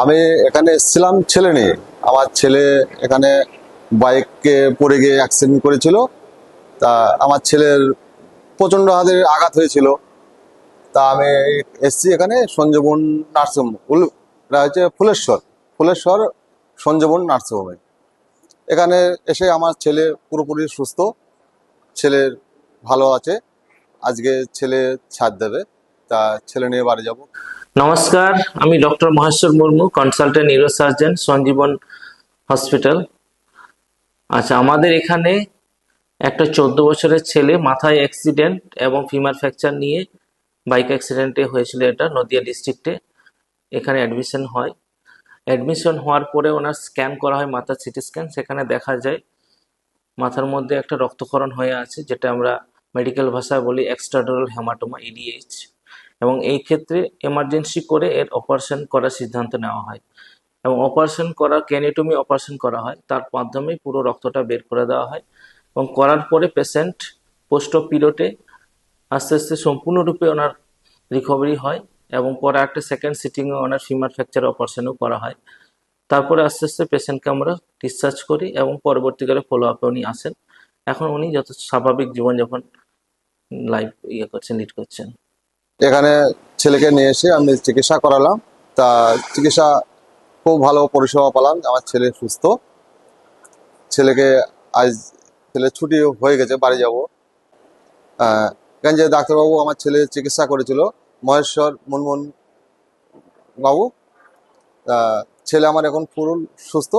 আমি এখানে এসেছিলাম ছেলে নিয়ে। আমার ছেলে এখানে বাইকে পড়ে গিয়ে অ্যাক্সিডেন্ট করেছিল। তা আমার ছেলের প্রচন্ড হাতে আঘাত হয়েছিল। তা আমি এসছি এখানে সঞ্জীবন নার্সিংহোম, এটা হচ্ছে ফুলেশ্বর, ফুলেশ্বর সঞ্জীবন নার্সিংহোমে। এখানে এসে আমার ছেলে পুরোপুরি সুস্থ, ছেলের ভালো আছে। আজকে ছেলে ছাড় দেবে, তা ছেলে নিয়ে বাড়ি যাব। নমস্কার, আমি doctor Maheshwar Murmu, consultant neurosurgeon, Sanjeevan hospital. আচ্ছা, আমাদের এখানে একটা 14 বছরের ছেলে মাথায় অ্যাক্সিডেন্ট এবং ফিমার ফ্র্যাকচার নিয়ে বাইক অ্যাক্সিডেন্টে হয়েছিল, এটা নদিয়া ডিস্ট্রিক্টে। এখানে অ্যাডমিশন হয়। অ্যাডমিশন হওয়ার পরে ওনার স্ক্যান করা হয়, মাথার সিটি স্ক্যান। সেখানে দেখা যায় মাথার মধ্যে একটা রক্তক্ষরণ হয়ে আছে, যেটা আমরা মেডিকেল ভাষায় বলি এক্সট্রাডুরাল হেমাটোমা, ইডিএইচ। এবং এই ক্ষেত্রে এমার্জেন্সি করে এর অপারেশন করার সিদ্ধান্ত নেওয়া হয় এবং অপারেশন করা, ক্যানিওটমি অপারেশন করা হয়। তার মাধ্যমে পুরো রক্তটা বের করে দেওয়া হয় এবং করার পরে পেশেন্ট পোস্ট অপ পিরিয়ডে আস্তে আস্তে সম্পূর্ণরূপে ওনার রিকভারি হয় এবং পরে একটা সেকেন্ড সিটিংয়ে ওনার ফিমার ফ্র্যাকচার অপারেশনও করা হয়। তারপরে আস্তে আস্তে পেশেন্টকে আমরা ডিসচার্জ করি এবং পরবর্তীকালে ফলো আপে উনি আসেন। এখন উনি যত স্বাভাবিক জীবনযাপন লাইফ করছেন, লিড করছেন। এখানে ছেলেকে নিয়ে এসে আমি চিকিৎসা করালাম। তা চিকিৎসা খুব ভালো পরিষেবা পেলাম, আমার ছেলে সুস্থ। ছেলেকে আজ ছেলে ছুটি হয়ে গেছে, বাড়ি যাব। এখানে যে ডাক্তারবাবু আমার ছেলে চিকিৎসা করেছিল, মহেশ্বর মুনমুন বাবু, তা ছেলে আমার এখন পুরো সুস্থ।